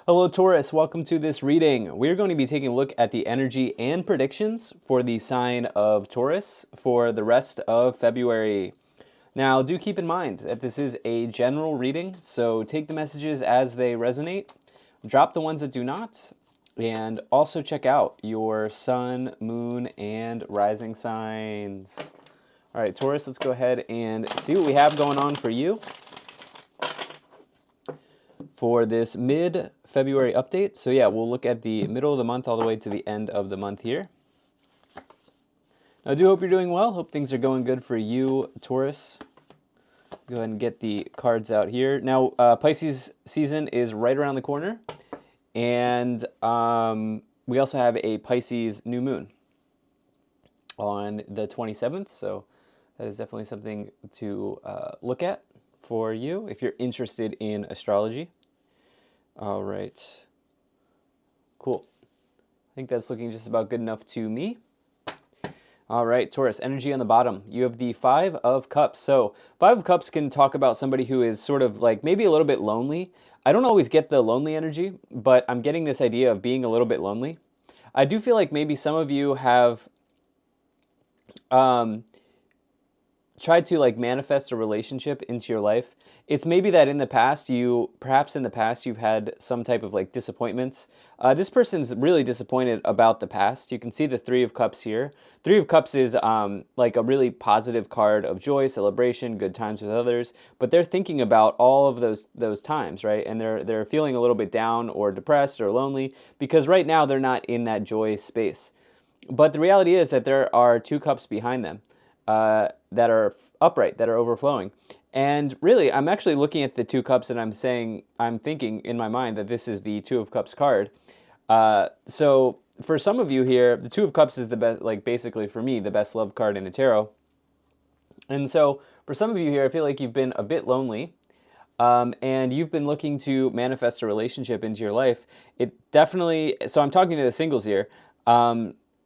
Hello Taurus, welcome to this reading. We're going to be taking a look at the energy and predictions for the sign of Taurus for the rest of February. Now, do keep in mind that this is a general reading, so take the messages as they resonate, drop the ones that do not, and also check out your sun, moon, and rising signs. All right, Taurus, let's go ahead and see what we have going on for you for this mid-February update. So yeah, we'll look at the middle of the month all the way to the end of the month here. I do hope you're doing well. Hope things are going good for you, Taurus. Go ahead and get the cards out here. Now, Pisces season is right around the corner. And we also have a Pisces new moon on the 27th. So that is definitely something to look at for you if you're interested in astrology. All right. Cool. I think that's looking just about good enough to me. All right, Taurus, energy on the bottom. You have the Five of Cups. So Five of Cups can talk about somebody who is sort of like maybe a little bit lonely. I don't always get the lonely energy, but I'm getting this idea of being a little bit lonely. I do feel like maybe some of you have tried to like manifest a relationship into your life. It's maybe that in the past perhaps in the past you've had some type of like disappointments. This person's really disappointed about the past. You can see the Three of Cups here. Three of Cups is like a really positive card of joy, celebration, good times with others. But they're thinking about all of those times, right? And they're feeling a little bit down or depressed or lonely because right now they're not in that joy space. But the reality is that there are two cups behind them that are upright, that are overflowing. And really, I'm actually looking at the two cups and I'm thinking in my mind that this is the Two of Cups card. So for some of you here, the Two of Cups is the best, like basically for me, the best love card in the tarot. And so for some of you here, I feel like you've been a bit lonely. And you've been looking to manifest a relationship into your life. So I'm talking to the singles here.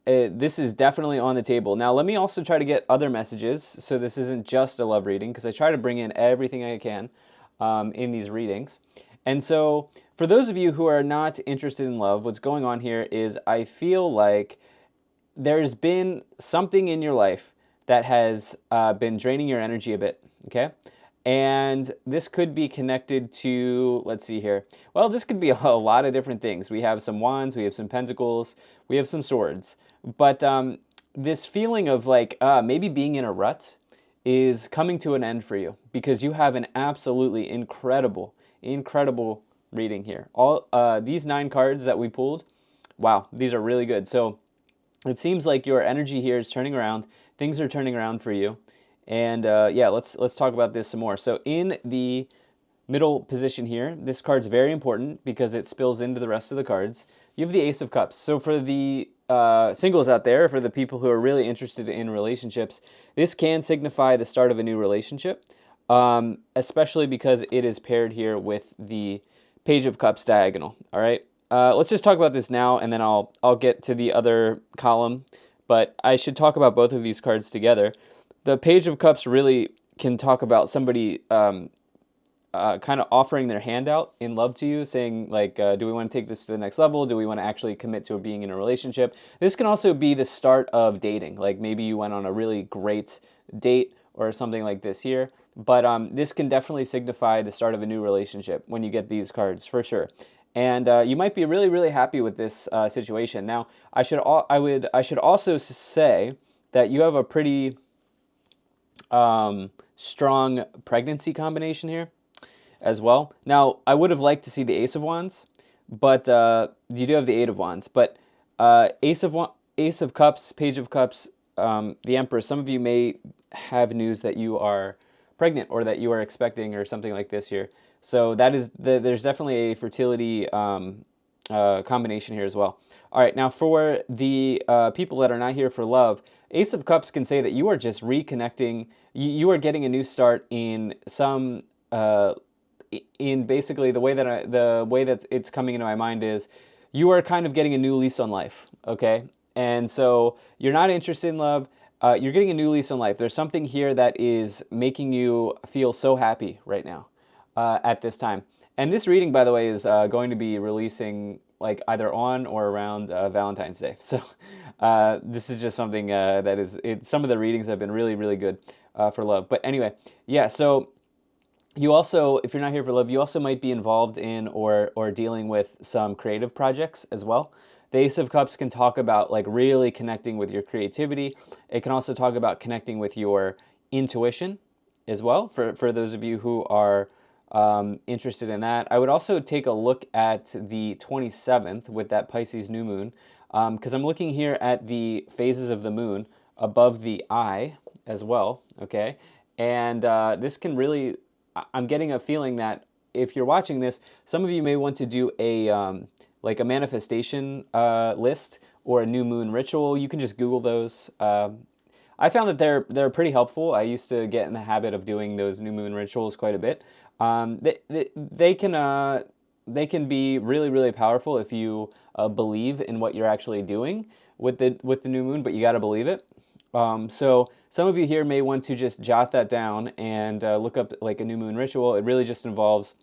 This is definitely on the table. Now, let me also try to get other messages, so this isn't just a love reading, because I try to bring in everything I can in these readings. And so, for those of you who are not interested in love, what's going on here is I feel like there's been something in your life that has been draining your energy a bit, okay? And this could be connected to, let's see here. Well, this could be a lot of different things. We have some wands, we have some pentacles, we have some swords. But this feeling of like maybe being in a rut is coming to an end for you because you have an absolutely incredible reading here. All these 9 cards that we pulled, wow, these are really good. So it seems like your energy here is turning around. Things are turning around for you. And yeah, let's talk about this some more. So in the middle position here, this card's very important because it spills into the rest of the cards. You have the Ace of Cups. So for the singles out there, for the people who are really interested in relationships, this can signify the start of a new relationship, especially because it is paired here with the Page of Cups diagonal. All right, let's just talk about this now, and then I'll get to the other column. But I should talk about both of these cards together. The Page of Cups really can talk about somebody kind of offering their hand out in love to you, saying like, do we want to take this to the next level? Do we want to actually commit to being in a relationship? This can also be the start of dating. Like maybe you went on a really great date or something like this here. But this can definitely signify the start of a new relationship when you get these cards, for sure. And you might be really, really happy with this situation. Now, I should also say that you have a pretty strong pregnancy combination here as well. Now, I would have liked to see the Ace of Wands, but you do have the Eight of Wands. But Ace of Cups, Page of Cups, the Empress, some of you may have news that you are pregnant or that you are expecting or something like this here. So that is there's definitely a fertility combination here as well. All right, now for the people that are not here for love, Ace of Cups can say that you are just reconnecting. You are getting a new start in some in basically the way that it's coming into my mind is you are kind of getting a new lease on life. Okay, and so you're not interested in love. You're getting a new lease on life. There's something here that is making you feel so happy right now at this time. And this reading, by the way, is going to be releasing like either on or around Valentine's Day. So this is just something that is, some of the readings have been really, really good for love. But anyway, yeah, so you also, if you're not here for love, you also might be involved in or dealing with some creative projects as well. The Ace of Cups can talk about like really connecting with your creativity. It can also talk about connecting with your intuition as well, for those of you who are interested in that. I would also take a look at the 27th with that Pisces new moon, because I'm looking here at the phases of the moon above the eye as well, okay? And this can really, I'm getting a feeling that if you're watching this, some of you may want to do a like a manifestation list or a new moon ritual. You can just Google those. I found that they're pretty helpful. I used to get in the habit of doing those new moon rituals quite a bit. They can be really, really powerful if you believe in what you're actually doing with the new moon, but you got to believe it. So some of you here may want to just jot that down and look up like a new moon ritual. It really just involves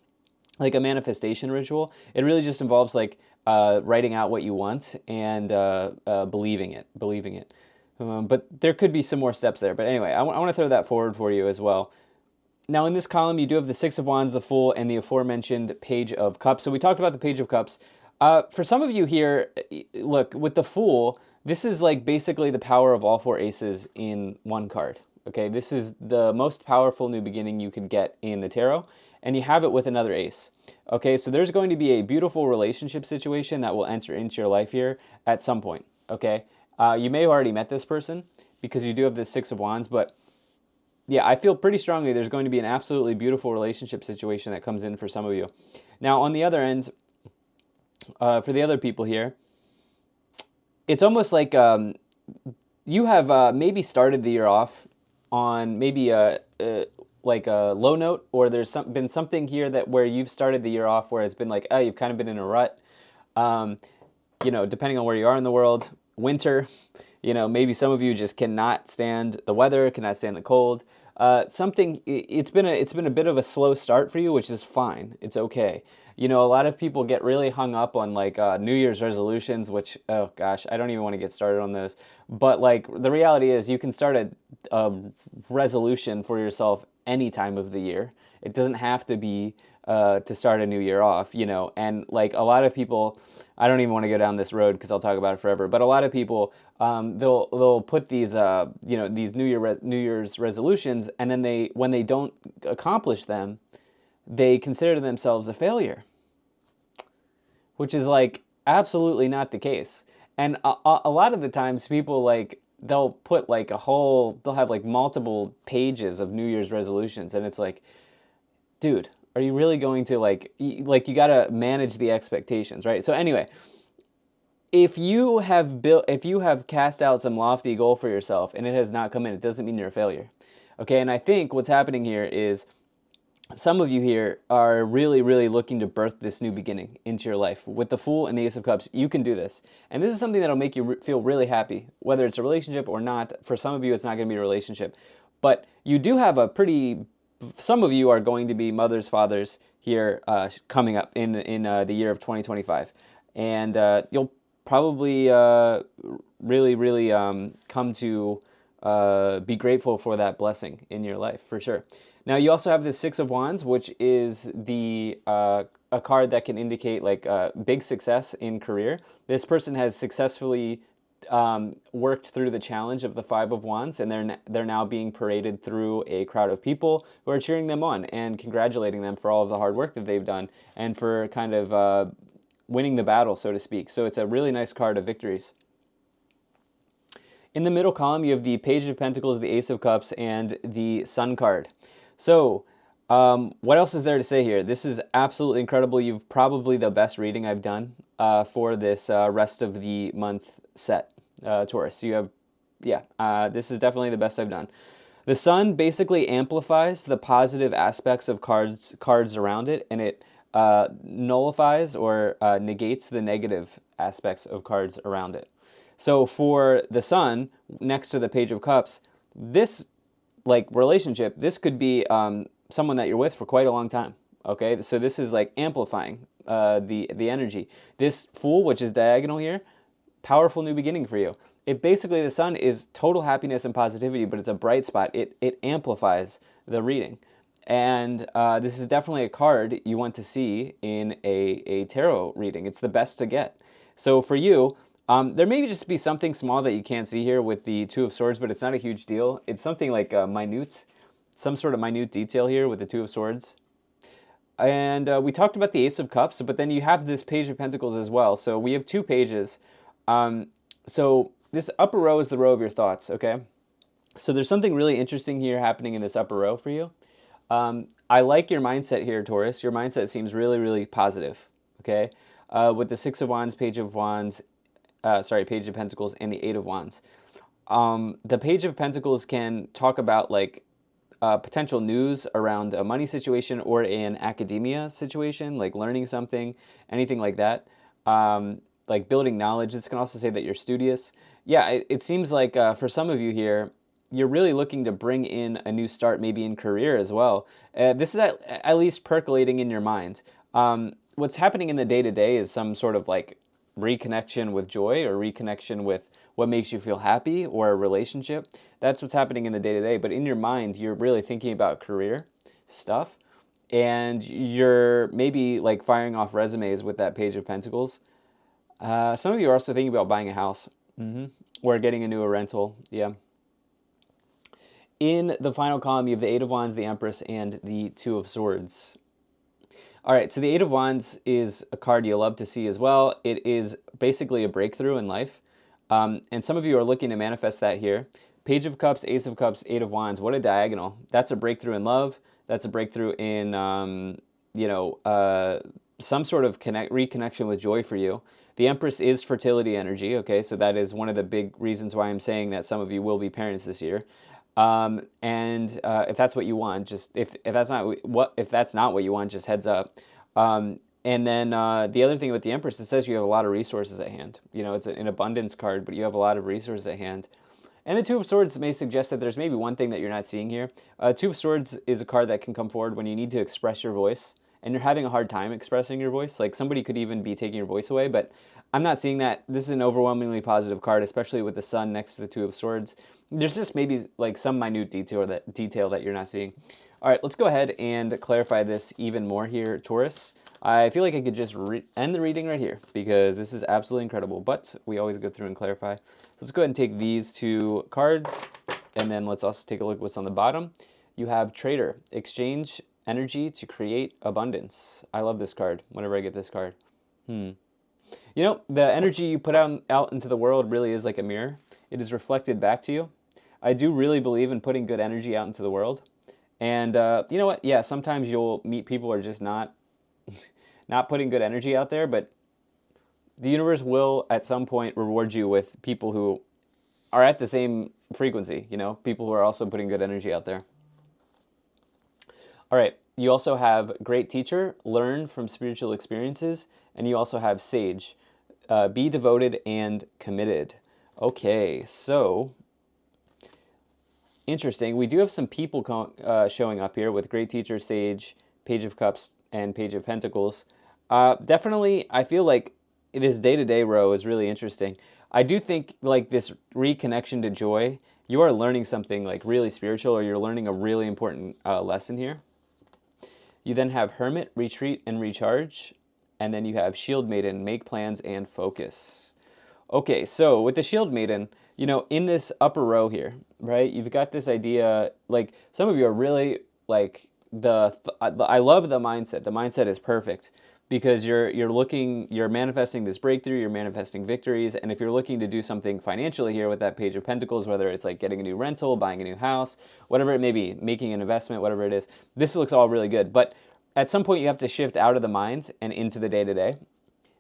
like a manifestation ritual. It really just involves like writing out what you want and believing it. But there could be some more steps there. But anyway, I want to throw that forward for you as well. Now in this column, you do have the Six of Wands, the Fool, and the aforementioned Page of Cups. So we talked about the Page of Cups. For some of you here, look, with the Fool, this is like basically the power of all four aces in one card. Okay, this is the most powerful new beginning you could get in the tarot, and you have it with another ace. Okay, so there's going to be a beautiful relationship situation that will enter into your life here at some point. Okay, you may have already met this person because you do have the Six of Wands, but yeah, I feel pretty strongly there's going to be an absolutely beautiful relationship situation that comes in for some of you. Now, on the other end, for the other people here, it's almost like you have maybe started the year off on maybe like a low note, or there's been something here that where you've started the year off where it's been like, oh, you've kind of been in a rut. You know, depending on where you are in the world, winter, you know, maybe some of you just cannot stand the weather, cannot stand the cold. It's been a bit of a slow start for you, which is fine. It's okay. You know, a lot of people get really hung up on like New Year's resolutions, which, oh gosh, I don't even want to get started on those. But like the reality is you can start a resolution for yourself any time of the year. It doesn't have to be to start a new year off, you know. And like a lot of people, I don't even want to go down this road because I'll talk about it forever. But a lot of people, they'll put these you know, these New Year's resolutions, and then when they don't accomplish them, they consider themselves a failure, which is like absolutely not the case. And a lot of the times people like they'll put like they'll have like multiple pages of New Year's resolutions, and it's like, dude, are you really going to like you got to manage the expectations, right? So anyway, if you have cast out some lofty goal for yourself and it has not come in, it doesn't mean you're a failure. Okay, and I think what's happening here is some of you here are really, really looking to birth this new beginning into your life. With the Fool and the Ace of Cups, you can do this. And this is something that'll make you feel really happy, whether it's a relationship or not. For some of you, it's not going to be a relationship. But you do have some of you are going to be mothers, fathers here coming up in the year of 2025. And you'll probably really, really come to be grateful for that blessing in your life, for sure. Now, you also have the Six of Wands, which is a card that can indicate like big success in career. This person has successfully worked through the challenge of the Five of Wands, and they're now being paraded through a crowd of people who are cheering them on and congratulating them for all of the hard work that they've done and for kind of winning the battle, so to speak. So it's a really nice card of victories. In the middle column, you have the Page of Pentacles, the Ace of Cups, and the Sun card. So what else is there to say here? This is absolutely incredible. You've probably the best reading I've done for this rest of the month set, Taurus. You have, yeah, this is definitely the best I've done. The Sun basically amplifies the positive aspects of cards around it, and it nullifies or negates the negative aspects of cards around it. So for the Sun, next to the Page of Cups, this like relationship, this could be someone that you're with for quite a long time. Okay, so this is like amplifying the energy. This Fool, which is diagonal here, powerful new beginning for you. It basically, the sun is total happiness and positivity, but it's a bright spot. It amplifies the reading. And this is definitely a card you want to see in a tarot reading. It's the best to get. So for you, there may just be something small that you can't see here with the Two of Swords, but it's not a huge deal. It's something like minute, some sort of minute detail here with the Two of Swords. And we talked about the Ace of Cups, but then you have this Page of Pentacles as well. So we have two pages. So this upper row is the row of your thoughts, okay? So there's something really interesting here happening in this upper row for you. I like your mindset here, Taurus. Your mindset seems really, really positive, okay? With the Six of Wands, Page of Wands, Page of Pentacles, and the Eight of Wands. The Page of Pentacles can talk about like potential news around a money situation or an academia situation, like learning something, anything like that. Like building knowledge. This can also say that you're studious. Yeah, it seems like for some of you here, you're really looking to bring in a new start, maybe in career as well. This is at least percolating in your mind. What's happening in the day-to-day is some sort of like reconnection with joy or reconnection with what makes you feel happy or a relationship. That's what's happening in the day-to-day. But in your mind, you're really thinking about career stuff. And you're maybe like firing off resumes with that Page of Pentacles. Some of you are also thinking about buying a house or getting a new rental. Yeah. In the final column, you have the Eight of Wands, the Empress, and the Two of Swords. All right, so the Eight of Wands is a card you love to see as well. It is basically a breakthrough in life. And some of you are looking to manifest that here. Page of Cups, Ace of Cups, Eight of Wands. What a diagonal. That's a breakthrough in love. That's a breakthrough in, some sort of reconnection with joy for you. The Empress is fertility energy, okay? So that is one of the big reasons why I'm saying that some of you will be parents this year. If that's what you want, just if that's not what you want, just heads up. And then the other thing with the Empress, it says you have a lot of resources at hand. You know, it's an abundance card, but you have a lot of resources at hand. And the Two of Swords may suggest that there's maybe one thing that you're not seeing here. Two of Swords is a card that can come forward when you need to express your voice and you're having a hard time expressing your voice. Like somebody could even be taking your voice away, but I'm not seeing that. This is an overwhelmingly positive card, especially with the Sun next to the Two of Swords. There's just maybe like some minute detail that you're not seeing. All right, let's go ahead and clarify this even more here, Taurus. I feel like I could just end the reading right here because this is absolutely incredible, but we always go through and clarify. Let's go ahead and take these two cards, and then let's also take a look at what's on the bottom. You have Trader, exchange energy to create abundance. I love this card whenever I get this card. You know, the energy you put out into the world really is like a mirror. It is reflected back to you. I do really believe in putting good energy out into the world. And you know what? Yeah, sometimes you'll meet people who are just not putting good energy out there, but the universe will at some point reward you with people who are at the same frequency, you know, people who are also putting good energy out there. All right, you also have great teacher, learn from spiritual experiences, and you also have sage, be devoted and committed. Okay, so interesting. We do have some people showing up here with great teacher, sage, Page of Cups, and Page of Pentacles. Definitely, I feel like this day-to-day row is really interesting. I do think like this reconnection to joy, you are learning something like really spiritual, or you're learning a really important lesson here. You then have Hermit, retreat and recharge, and then you have Shield Maiden, make plans and focus. Okay, so with the Shield Maiden, you know, in this upper row here, right, you've got this idea, like some of you are really like I love the mindset. The mindset is perfect because you're manifesting this breakthrough, you're manifesting victories, and if you're looking to do something financially here with that Page of Pentacles, whether it's like getting a new rental, buying a new house, whatever it may be, making an investment, whatever it is, this looks all really good. But at some point you have to shift out of the mind and into the day-to-day,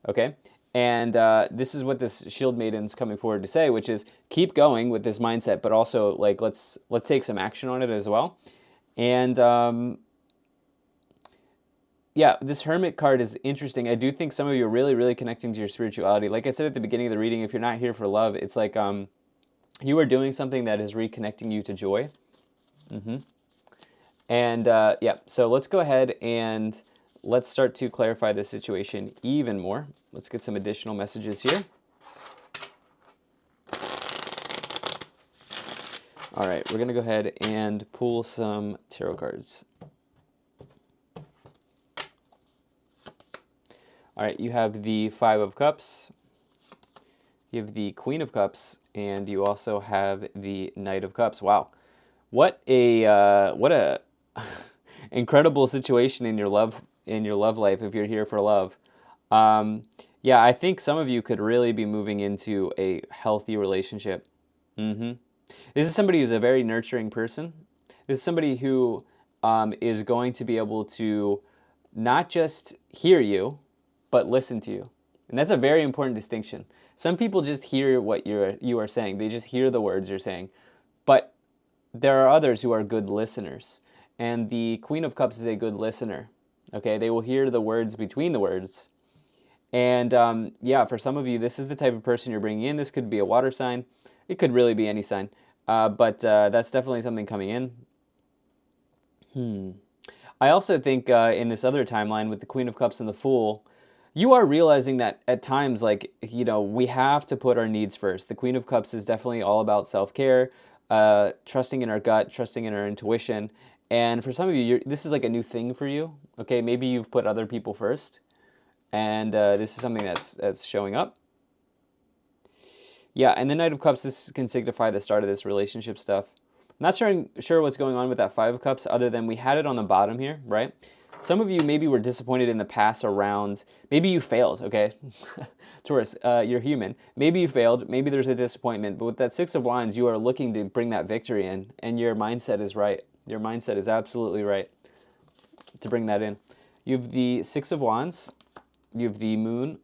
okay? And this is what this Shield Maiden's coming forward to say, which is keep going with this mindset, but also like let's take some action on it as well. And yeah, this Hermit card is interesting. I do think some of you are really, really connecting to your spirituality. Like I said at the beginning of the reading, if you're not here for love, it's like you are doing something that is reconnecting you to joy. And yeah, so let's go ahead and let's start to clarify the situation even more. Let's get some additional messages here. All right, we're going to go ahead and pull some tarot cards. All right, you have the Five of Cups, you have the Queen of Cups, and you also have the Knight of Cups. Wow, what a incredible situation in your love life if you're here for love. Um, yeah, I think some of you could really be moving into a healthy relationship. hmm This is somebody who's a very nurturing person. This is somebody who is going to be able to not just hear you, but listen to you. And that's a very important distinction. Some people just hear what you are saying. They just hear the words you're saying. But there are others who are good listeners. And the Queen of Cups is a good listener. Okay, they will hear the words between the words. And yeah, for some of you, this is the type of person you're bringing in. This could be a water sign. It could really be any sign. But that's definitely something coming in. I also think in this other timeline with the Queen of Cups and the Fool, you are realizing that at times, like, you know, we have to put our needs first. The Queen of Cups is definitely all about self-care, trusting in our gut, trusting in our intuition. And for some of you, this is like a new thing for you. Okay, maybe you've put other people first, and this is something that's showing up. Yeah, and the Knight of Cups, this can signify the start of this relationship stuff. I'm not sure what's going on with that Five of Cups other than we had it on the bottom here, right? Some of you maybe were disappointed in the past around, maybe you failed, okay? Taurus, you're human. Maybe you failed, maybe there's a disappointment, but with that Six of Wands, you are looking to bring that victory in, and your mindset is right. Your mindset is absolutely right to bring that in. You have the Six of Wands, you have the Moon,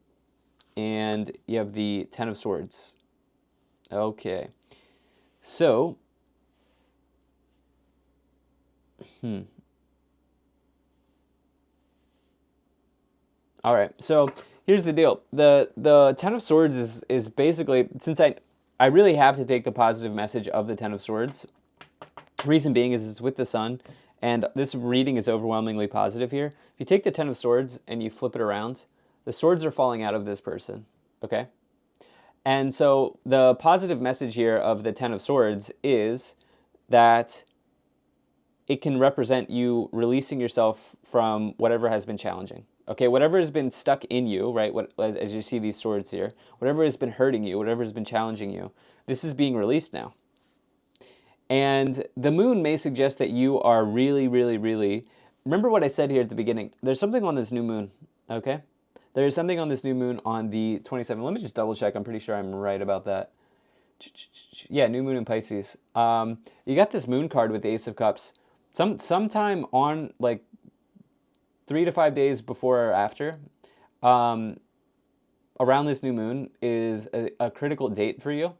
and you have the Ten of Swords. Okay, so, all right. So here's the deal. The Ten of Swords is basically, since I really have to take the positive message of the Ten of Swords. Reason being is it's with the Sun, and this reading is overwhelmingly positive here. If you take the Ten of Swords and you flip it around, the swords are falling out of this person. Okay. And so the positive message here of the Ten of Swords is that it can represent you releasing yourself from whatever has been challenging. Okay, whatever has been stuck in you, right? As you see these swords here, whatever has been hurting you, whatever has been challenging you, this is being released now. And the moon may suggest that you are really, really, really. Remember what I said here at the beginning. There's something on this new moon, okay? There is something on this new moon on the 27th. Let me just double check. I'm pretty sure I'm right about that. Yeah, new moon in Pisces. You got this moon card with the Ace of Cups. Sometime on like 3 to 5 days before or after, around this new moon is a critical date for you.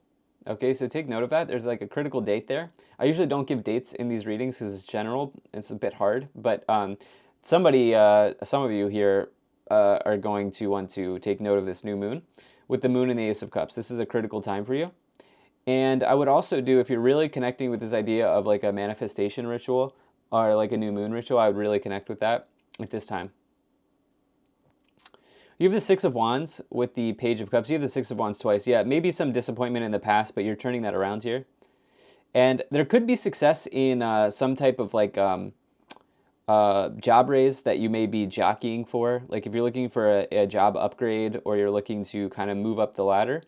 Okay, so take note of that. There's like a critical date there. I usually don't give dates in these readings because it's general. It's a bit hard, but some of you here are going to want to take note of this new moon with the moon and the Ace of Cups. This is a critical time for you. And I would also do, if you're really connecting with this idea of like a manifestation ritual or like a new moon ritual, I would really connect with that at this time. You have the Six of Wands with the Page of Cups. You have the Six of Wands twice. Yeah, maybe some disappointment in the past, but you're turning that around here. And there could be success in some type of like job raise that you may be jockeying for. Like if you're looking for a job upgrade or you're looking to kind of move up the ladder.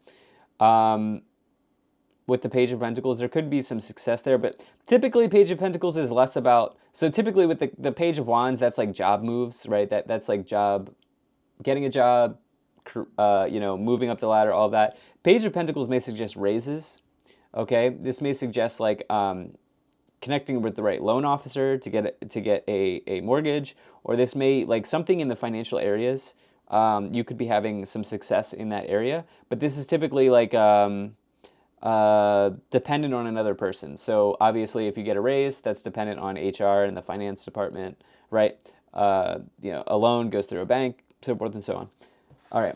With the Page of Pentacles, there could be some success there, but typically Page of Pentacles is less about, so typically with the Page of Wands, that's like job moves, right? That's like getting a job, moving up the ladder, all of that. Page of Pentacles may suggest raises, okay? This may suggest like connecting with the right loan officer to get a mortgage, or this may, like something in the financial areas, you could be having some success in that area, but this is typically like, dependent on another person. So obviously if you get a raise, that's dependent on HR and the finance department, right? A loan goes through a bank, so forth and so on. All right.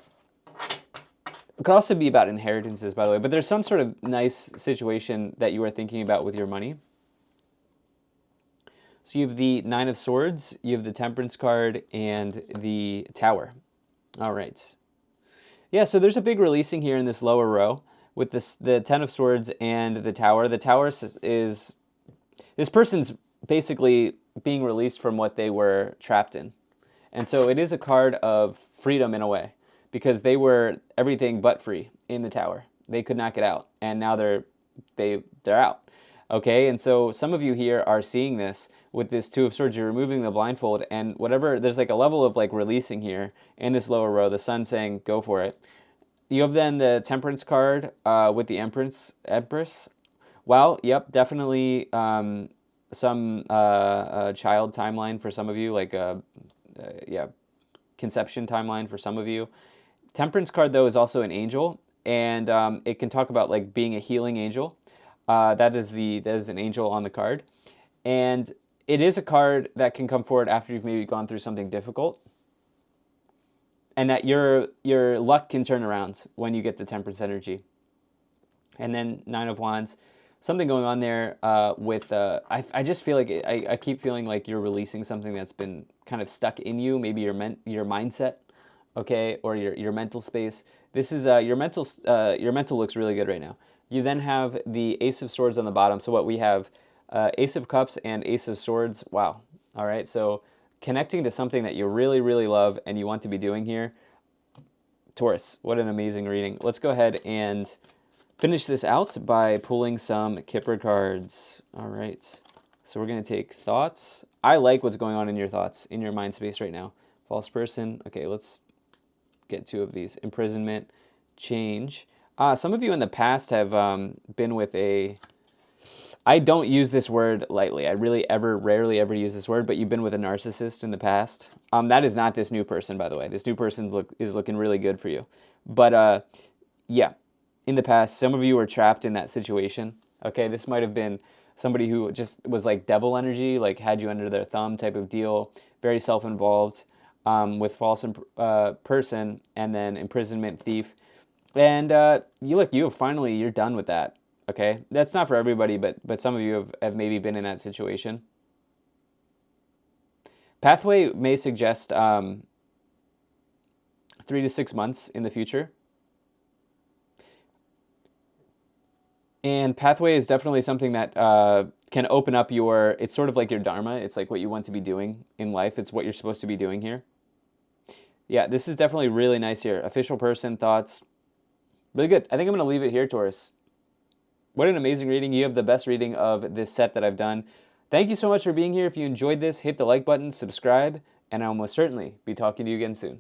It could also be about inheritances, by the way, but there's some sort of nice situation that you are thinking about with your money. So you have the Nine of Swords, you have the Temperance card, and the Tower. All right. Yeah, so there's a big releasing here in this lower row with the Ten of Swords and the Tower. The Tower is this person's basically being released from what they were trapped in. And so it is a card of freedom in a way because they were everything but free in the Tower. They could not get out, and now they're out. Okay, and so some of you here are seeing this with this Two of Swords. You're removing the blindfold, and whatever, there's like a level of like releasing here in this lower row. The sun saying, "Go for it." You have then the Temperance card with the Empress. Well, yep, definitely some child timeline for some of you, like yeah, conception timeline for some of you. Temperance card though is also an angel, and it can talk about like being a healing angel. That is an angel on the card, and it is a card that can come forward after you've maybe gone through something difficult, and that your luck can turn around when you get the Temperance energy. And then Nine of Wands, something going on there with I just feel like I keep feeling like you're releasing something that's been kind of stuck in you, maybe your mindset, okay, or your mental space. This is your mental looks really good right now. You then have the Ace of Swords on the bottom. So what we have, Ace of Cups and Ace of Swords. Wow. All right. So connecting to something that you really, really love and you want to be doing here. Taurus, what an amazing reading. Let's go ahead and finish this out by pulling some Kipper cards. All right. So we're going to take thoughts. I like what's going on in your thoughts, in your mind space right now. False person. Okay, let's get two of these. Imprisonment, change. Some of you in the past have been with a... I don't use this word lightly. I really rarely ever use this word, but you've been with a narcissist in the past. That is not this new person, by the way. This new person is looking really good for you. But yeah, in the past, some of you were trapped in that situation. Okay, this might have been somebody who just was like devil energy, like had you under their thumb type of deal, very self-involved, with false person, and then imprisonment, thief. And you're done with that. Okay, that's not for everybody, but some of you have maybe been in that situation. Pathway may suggest 3 to 6 months in the future. And pathway is definitely something that can open up it's sort of like your dharma. It's like what you want to be doing in life. It's what you're supposed to be doing here. Yeah, this is definitely really nice here. Official person, thoughts. Really good. I think I'm going to leave it here, Taurus. What an amazing reading. You have the best reading of this set that I've done. Thank you so much for being here. If you enjoyed this, hit the like button, subscribe, and I'll most certainly be talking to you again soon.